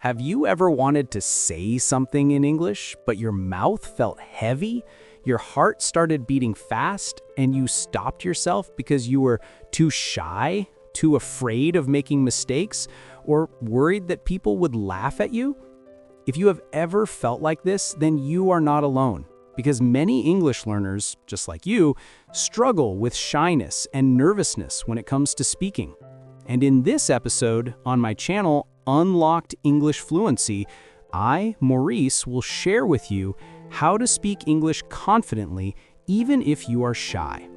Have you ever wanted to say something in English, but your mouth felt heavy, your heart started beating fast, and you stopped yourself because you were too shy, too afraid of making mistakes, or worried that people would laugh at you? If you have ever felt like this, then you are not alone, because many English learners, just like you, struggle with shyness and nervousness when it comes to speaking. And in this episode on my channel, Unlocked English Fluency, I, Mourise, will share with you how to speak English confidently even if you are shy.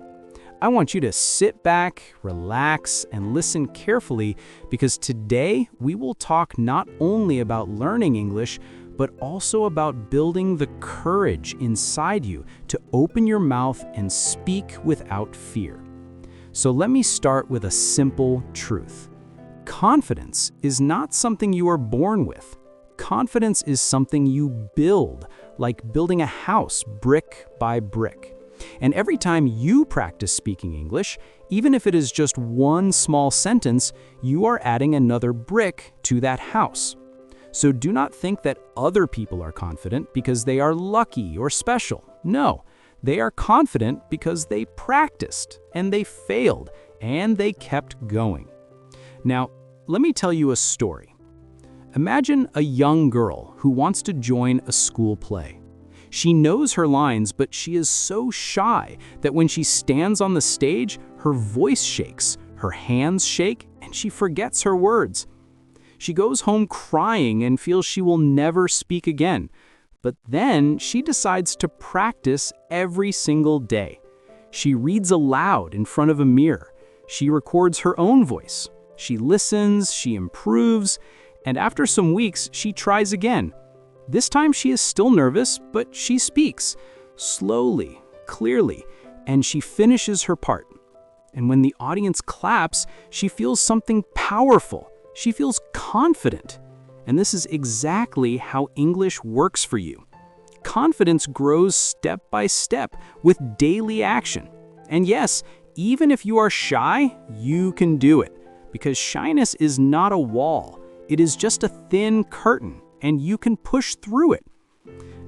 I want you to sit back, relax, and listen carefully because today we will talk not only about learning English, but also about building the courage inside you to open your mouth and speak without fear. So let me start with a simple truth. Confidence is not something you are born with. Confidence is something you build, like building a house brick by brick. And every time you practice speaking English, even if it is just one small sentence, you are adding another brick to that house. So do not think that other people are confident because they are lucky or special. No, they are confident because they practiced and they failed and they kept going. Now, let me tell you a story. Imagine a young girl who wants to join a school play. She knows her lines, but she is so shy that when she stands on the stage, her voice shakes, her hands shake, and she forgets her words. She goes home crying and feels she will never speak again. But then she decides to practice every single day. She reads aloud in front of a mirror. She records her own voice. She listens, she improves, and after some weeks, she tries again. This time she is still nervous, but she speaks slowly, clearly, and she finishes her part. And when the audience claps, she feels something powerful. She feels confident. And this is exactly how English works for you. Confidence grows step by step with daily action. And yes, even if you are shy, you can do it. Because shyness is not a wall. It is just a thin curtain, and you can push through it.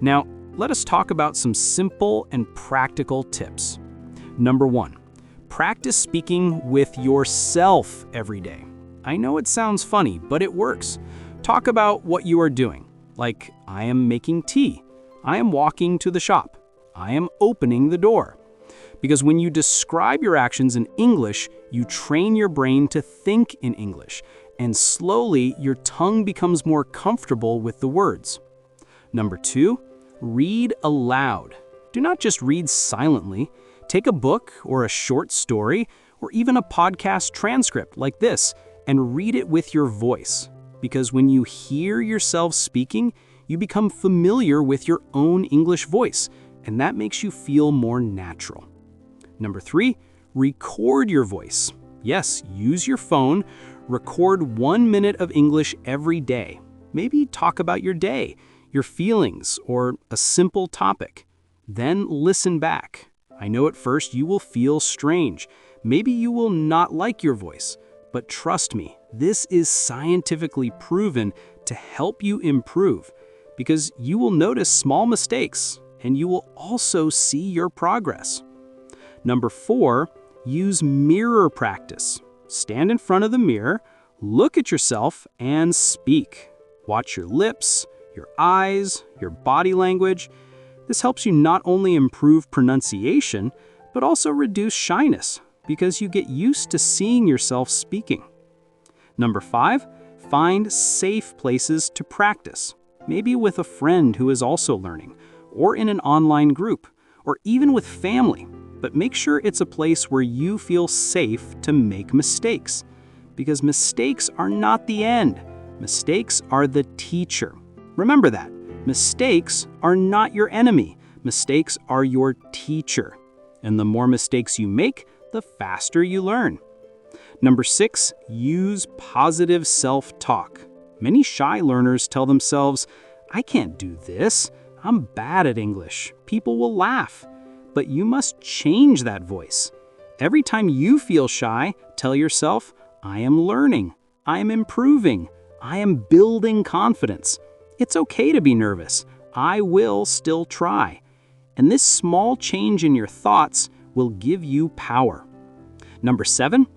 Now, let us talk about some simple and practical tips. Number 1, practice speaking with yourself every day. I know it sounds funny, but it works. Talk about what you are doing, like I am making tea, I am walking to the shop, I am opening the door. Because when you describe your actions in English, you train your brain to think in English, and slowly your tongue becomes more comfortable with the words. Number 2, read aloud. Do not just read silently. Take a book or a short story or even a podcast transcript like this and read it with your voice. Because when you hear yourself speaking, you become familiar with your own English voice, and that makes you feel more natural. Number 3, record your voice. Yes, use your phone. Record 1 minute of English every day. Maybe talk about your day, your feelings, or a simple topic. Then listen back. I know at first you will feel strange. Maybe you will not like your voice. But trust me, this is scientifically proven to help you improve because you will notice small mistakes and you will also see your progress. Number 4, use mirror practice. Stand in front of the mirror, look at yourself, and speak. Watch your lips, your eyes, your body language. This helps you not only improve pronunciation, but also reduce shyness because you get used to seeing yourself speaking. Number 5, find safe places to practice. Maybe with a friend who is also learning, or in an online group, or even with family. But make sure it's a place where you feel safe to make mistakes. Because mistakes are not the end. Mistakes are the teacher. Remember that. Mistakes are not your enemy. Mistakes are your teacher. And the more mistakes you make, the faster you learn. Number 6, use positive self-talk. Many shy learners tell themselves, I can't do this. I'm bad at English. People will laugh. But you must change that voice. Every time you feel shy, tell yourself, I am learning, I am improving, I am building confidence. It's okay to be nervous. I will still try. And this small change in your thoughts will give you power. Number 7,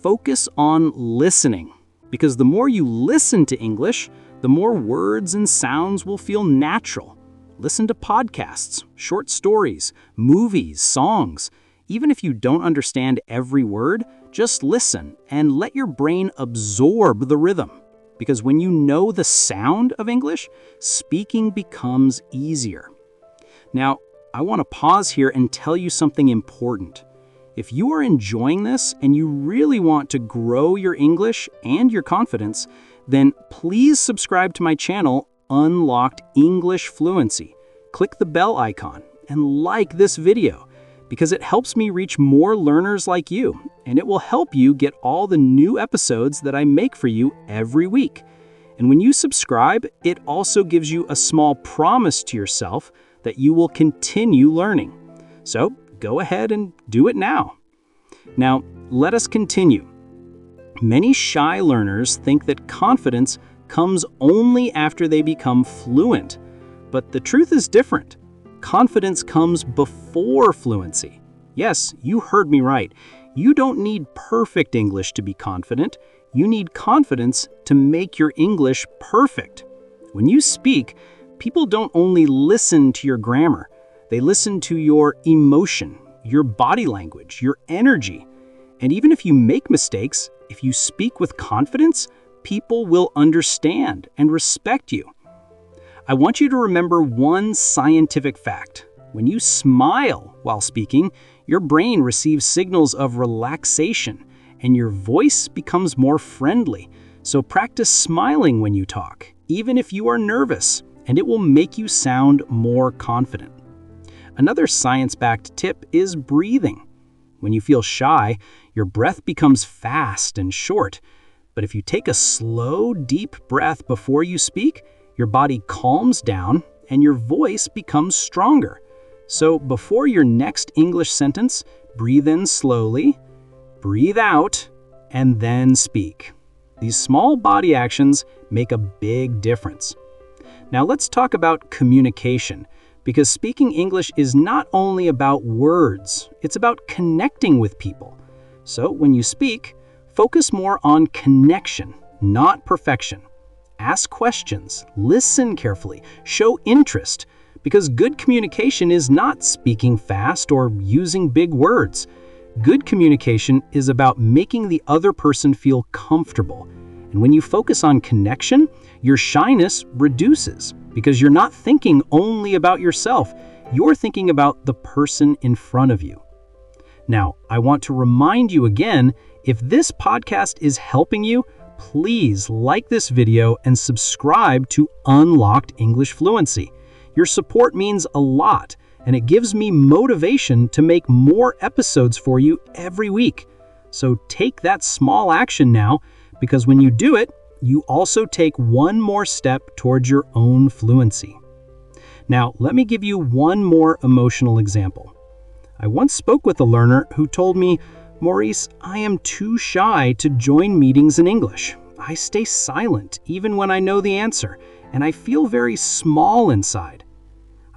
focus on listening. Because the more you listen to English, the more words and sounds will feel natural. Listen to podcasts, short stories, movies, songs. Even if you don't understand every word, just listen and let your brain absorb the rhythm. Because when you know the sound of English, speaking becomes easier. Now, I want to pause here and tell you something important. If you are enjoying this and you really want to grow your English and your confidence, then please subscribe to my channel, Unlocked English Fluency. Click the bell icon and like this video because it helps me reach more learners like you, and it will help you get all the new episodes that I make for you every week. And when you subscribe, it also gives you a small promise to yourself that you will continue learning. So go ahead and do it now. Now, let us continue. Many shy learners think that confidence comes only after they become fluent, but the truth is different. Confidence comes before fluency. Yes, you heard me right. You don't need perfect English to be confident. You need confidence to make your English perfect. When you speak, people don't only listen to your grammar. They listen to your emotion, your body language, your energy. And even if you make mistakes, if you speak with confidence, people will understand and respect you. I want you to remember one scientific fact. When you smile while speaking, your brain receives signals of relaxation and your voice becomes more friendly. So practice smiling when you talk, even if you are nervous, and it will make you sound more confident. Another science-backed tip is breathing. When you feel shy, your breath becomes fast and short. But if you take a slow, deep breath before you speak, your body calms down and your voice becomes stronger. So before your next English sentence, breathe in slowly, breathe out, and then speak. These small body actions make a big difference. Now let's talk about communication, because speaking English is not only about words, it's about connecting with people. So when you speak, focus more on connection, not perfection. Ask questions, listen carefully, show interest, because good communication is not speaking fast or using big words. Good communication is about making the other person feel comfortable. And when you focus on connection, your shyness reduces because you're not thinking only about yourself. You're thinking about the person in front of you. Now, I want to remind you again, if this podcast is helping you, please like this video and subscribe to Unlocked English Fluency. Your support means a lot, and it gives me motivation to make more episodes for you every week. So take that small action now, because when you do it, you also take one more step towards your own fluency. Now, let me give you one more emotional example. I once spoke with a learner who told me, "Mourise, I am too shy to join meetings in English. I stay silent even when I know the answer, and I feel very small inside."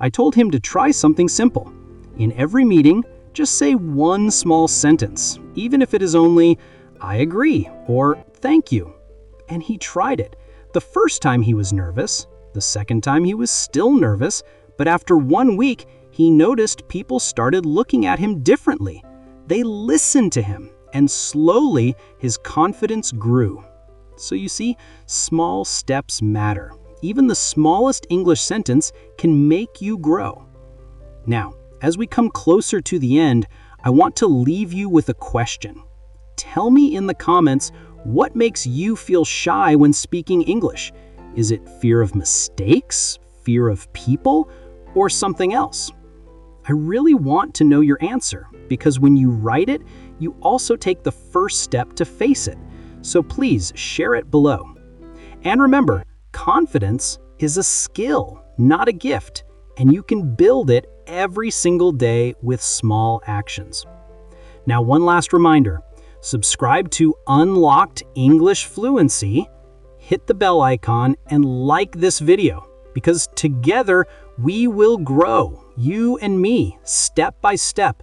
I told him to try something simple. In every meeting, just say one small sentence, even if it is only, "I agree," or "Thank you." And he tried it. The first time he was nervous, the second time he was still nervous, but after 1 week, he noticed people started looking at him differently. They listened to him, and slowly his confidence grew. So you see, small steps matter. Even the smallest English sentence can make you grow. Now, as we come closer to the end, I want to leave you with a question. Tell me in the comments, what makes you feel shy when speaking English? Is it fear of mistakes, fear of people, or something else? I really want to know your answer, because when you write it, you also take the first step to face it. So please share it below. And remember, confidence is a skill, not a gift, and you can build it every single day with small actions. Now, one last reminder, subscribe to Unlocked English Fluency, hit the bell icon and like this video, because together we will grow, you and me, step by step,